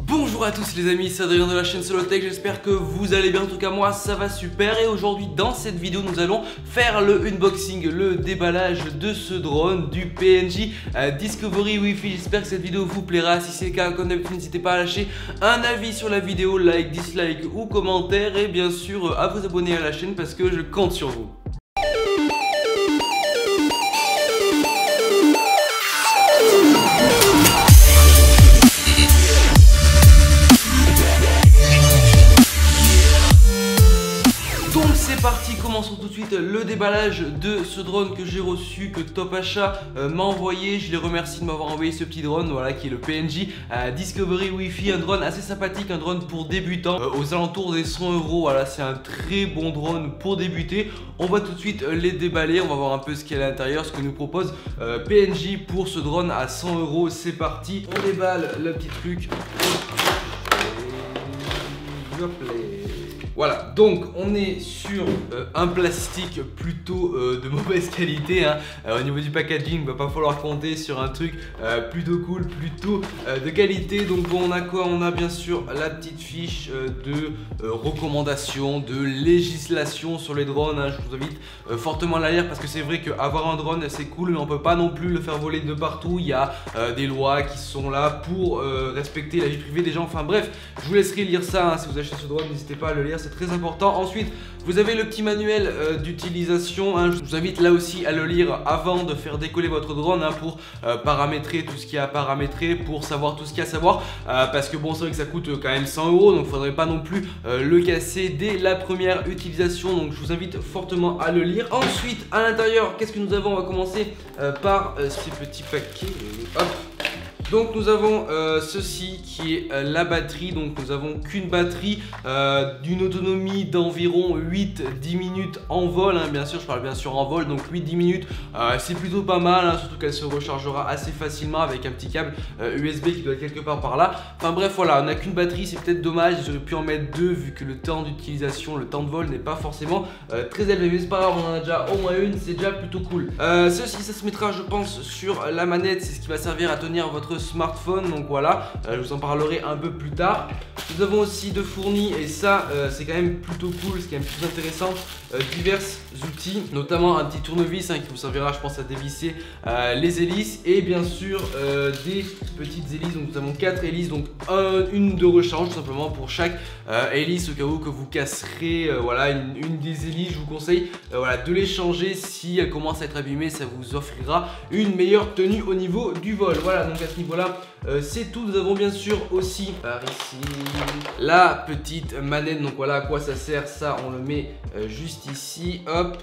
Bonjour à tous les amis, c'est Adrien de la chaîne Solotech, j'espère que vous allez bien, en tout cas moi ça va super. Et aujourd'hui dans cette vidéo nous allons faire le unboxing, le déballage de ce drone du PNJ Discovery Wi-Fi. J'espère que cette vidéo vous plaira, si c'est le cas comme d'habitude n'hésitez pas à lâcher un avis sur la vidéo, like, dislike ou commentaire. Et bien sûr à vous abonner à la chaîne parce que je compte sur vous. C'est parti, commençons tout de suite le déballage de ce drone que j'ai reçu, que Top Achat m'a envoyé. Je les remercie de m'avoir envoyé ce petit drone, voilà, qui est le PNJ Discovery Wi-Fi, un drone assez sympathique, un drone pour débutants, aux alentours des 100 €. Voilà, c'est un très bon drone pour débuter. On va tout de suite les déballer, on va voir un peu ce qu'il y a à l'intérieur, ce que nous propose PNJ pour ce drone à 100 €. C'est parti, on déballe le petit truc. Voilà, donc on est sur un plastique plutôt de mauvaise qualité, hein. Au niveau du packaging, il va pas falloir compter sur un truc plutôt cool, plutôt de qualité. Donc bon, on a quoi? On a bien sûr la petite fiche de recommandation, de législation sur les drones, hein. Je vous invite fortement à la lire parce que c'est vrai qu'avoir un drone c'est cool, mais on peut pas non plus le faire voler de partout. Il y a des lois qui sont là pour respecter la vie privée des gens. Enfin bref, je vous laisserai lire ça, hein. Si vous achetez ce drone, n'hésitez pas à le lire, c'est très important. Ensuite, vous avez le petit manuel d'utilisation, hein. Je vous invite là aussi à le lire avant de faire décoller votre drone, hein, pour paramétrer tout ce qu'il y a à paramétrer, pour savoir tout ce qu'il y a à savoir, parce que bon, c'est vrai que ça coûte quand même 100 €, donc il ne faudrait pas non plus le casser dès la première utilisation. Donc je vous invite fortement à le lire. Ensuite, à l'intérieur, qu'est-ce que nous avons? On va commencer par ces petits paquets. Hop. Donc nous avons ceci qui est la batterie. Donc nous avons qu'une batterie d'une autonomie d'environ 8-10 minutes en vol, hein. Bien sûr, je parle bien sûr en vol, donc 8-10 minutes c'est plutôt pas mal, hein, surtout qu'elle se rechargera assez facilement avec un petit câble USB qui doit être quelque part par là. Enfin bref, voilà, on n'a qu'une batterie, c'est peut-être dommage, j'aurais pu en mettre deux vu que le temps d'utilisation, le temps de vol n'est pas forcément très élevé, mais c'est pas grave, on en a déjà au moins une, c'est déjà plutôt cool. Ceci, ça se mettra je pense sur la manette, c'est ce qui va servir à tenir votre smartphone. Donc voilà, je vous en parlerai un peu plus tard. Nous avons aussi de fournis, et ça c'est quand même plutôt cool, c'est quand même plus intéressant, divers outils, notamment un petit tournevis, hein, qui vous servira je pense à dévisser les hélices, et bien sûr des petites hélices. Donc nous avons 4 hélices, donc une de rechange tout simplement pour chaque hélice, au cas où que vous casserez voilà, une des hélices. Je vous conseille voilà, de les changer si elle commence à être abîmée, ça vous offrira une meilleure tenue au niveau du vol. Voilà, donc à ce niveau là c'est tout. Nous avons bien sûr aussi par ici la petite manette. Donc voilà à quoi ça sert, ça on le met juste ici, hop.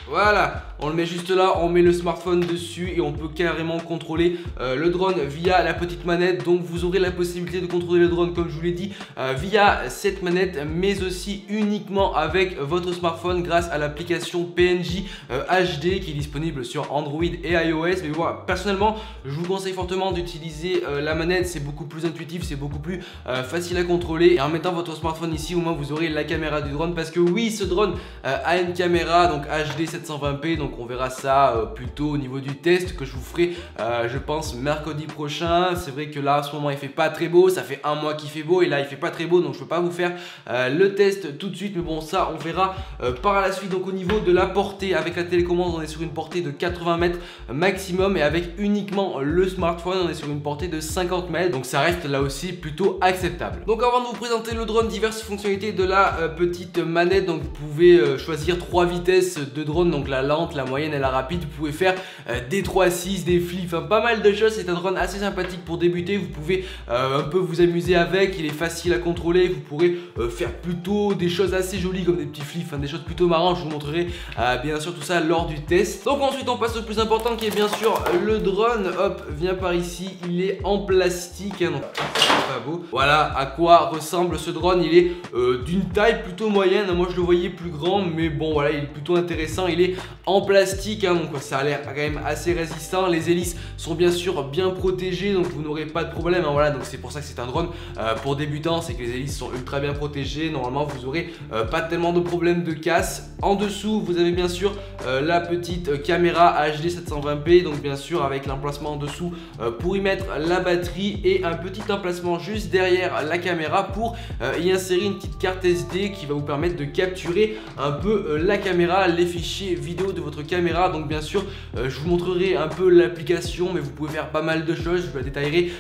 Voilà, on le met juste là, on met le smartphone dessus et on peut carrément contrôler le drone via la petite manette. Donc vous aurez la possibilité de contrôler le drone comme je vous l'ai dit via cette manette, mais aussi uniquement avec votre smartphone grâce à l'application PNJ HD qui est disponible sur Android et iOS. Mais voilà, personnellement je vous conseille fortement d'utiliser la manette, c'est beaucoup plus intuitif, c'est beaucoup plus facile à contrôler. Et en mettant votre smartphone ici, au moins vous aurez la caméra du drone, parce que oui, ce drone a une caméra donc HD 720p, donc on verra ça plutôt au niveau du test que je vous ferai je pense mercredi prochain. C'est vrai que là en ce moment il fait pas très beau, ça fait un mois qu'il fait beau et là il fait pas très beau, donc je peux pas vous faire le test tout de suite, mais bon ça on verra par la suite. Donc au niveau de la portée, avec la télécommande on est sur une portée de 80 mètres maximum, et avec uniquement le smartphone on est sur une portée de 50 mètres, donc ça reste là aussi plutôt acceptable. Donc avant de vous présenter le drone, diverses fonctionnalités de la petite manette. Donc vous pouvez choisir 3 vitesses de drone, donc la lente, la moyenne et la rapide. Vous pouvez faire des 3.6, des flips, enfin pas mal de choses. C'est un drone assez sympathique pour débuter. Vous pouvez un peu vous amuser avec, il est facile à contrôler. Vous pourrez faire plutôt des choses assez jolies comme des petits flips, hein, des choses plutôt marrantes. Je vous montrerai bien sûr tout ça lors du test. Donc ensuite on passe au plus important qui est bien sûr le drone. Hop, vient par ici, il est en plastique, hein, donc pas beau. Voilà à quoi ressemble ce drone. Il est d'une taille plutôt moyenne, moi je le voyais plus grand, mais bon voilà, il est plutôt intéressant. il est en plastique, hein, donc ça a l'air quand même assez résistant. Les hélices sont bien sûr bien protégées, donc vous n'aurez pas de problème, hein, voilà, donc c'est pour ça que c'est un drone pour débutants, c'est que les hélices sont ultra bien protégées. Normalement vous aurez pas tellement de problèmes de casse. En dessous vous avez bien sûr la petite caméra HD 720p, donc bien sûr avec l'emplacement en dessous pour y mettre la batterie et un petit emplacement juste derrière la caméra pour y insérer une petite carte SD qui va vous permettre de capturer un peu la caméra, les fichiers vidéo de votre caméra. Donc bien sûr je vous montrerai un peu l'application, mais vous pouvez faire pas mal de choses. Je vous la détaillerai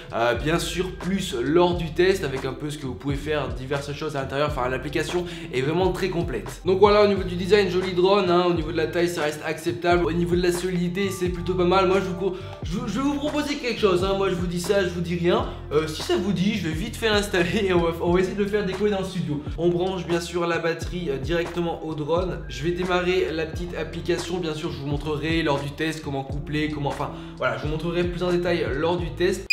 bien sûr plus lors du test avec un peu ce que vous pouvez faire, diverses choses à l'intérieur. Enfin l'application est vraiment très complète. Donc voilà, au niveau du design, joli drone, hein. Au niveau de la taille ça reste acceptable, au niveau de la solidité c'est plutôt pas mal. Moi je vais vous proposer quelque chose, hein. Moi je vous dis ça, je vous dis rien. Si ça vous dit, je vais vite fait l'installer et on va essayer de le faire décoller dans le studio. On branche bien sûr la batterie directement au drone. Je vais démarrer la petite application. Bien sûr je vous montrerai lors du test comment coupler, comment, enfin voilà, je vous montrerai plus en détail lors du test.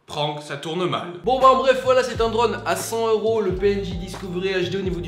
Franck, ça tourne mal. Bon bah en bref, voilà, c'est un drone à 100 €, le PNJ Discovery HD. Au niveau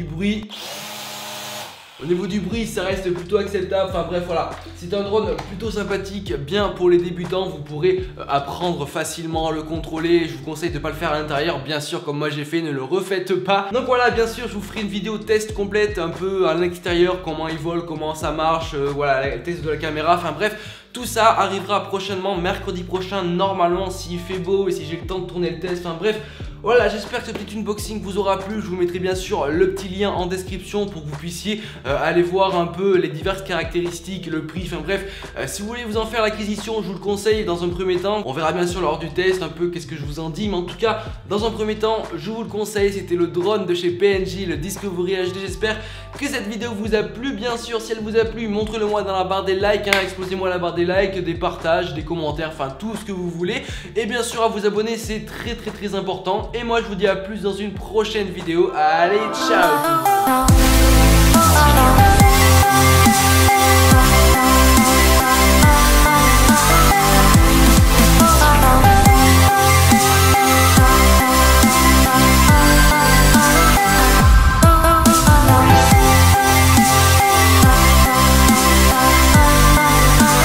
du bruit, ça reste plutôt acceptable. Enfin bref, voilà, c'est un drone plutôt sympathique, bien pour les débutants. Vous pourrez apprendre facilement à le contrôler. Je vous conseille de ne pas le faire à l'intérieur, bien sûr, comme moi j'ai fait, ne le refaites pas. Donc voilà, bien sûr, je vous ferai une vidéo test complète, un peu à l'extérieur, comment il vole, comment ça marche, voilà, le test de la caméra. Enfin bref, tout ça arrivera prochainement, mercredi prochain, normalement, s'il fait beau et si j'ai le temps de tourner le test. Enfin bref, voilà, j'espère que ce petit unboxing vous aura plu. Je vous mettrai bien sûr le petit lien en description pour que vous puissiez aller voir un peu les diverses caractéristiques, le prix, enfin bref, si vous voulez vous en faire l'acquisition, je vous le conseille dans un premier temps. On verra bien sûr lors du test un peu qu'est-ce que je vous en dis, mais en tout cas, dans un premier temps, je vous le conseille. C'était le drone de chez PNJ, le Discovery HD. J'espère que cette vidéo vous a plu. Bien sûr, si elle vous a plu, montrez-le moi dans la barre des likes, hein. Explosez-moi la barre des likes, des partages, des commentaires, enfin tout ce que vous voulez. Et bien sûr à vous abonner, c'est très important. Et moi je vous dis à plus dans une prochaine vidéo. Allez, ciao!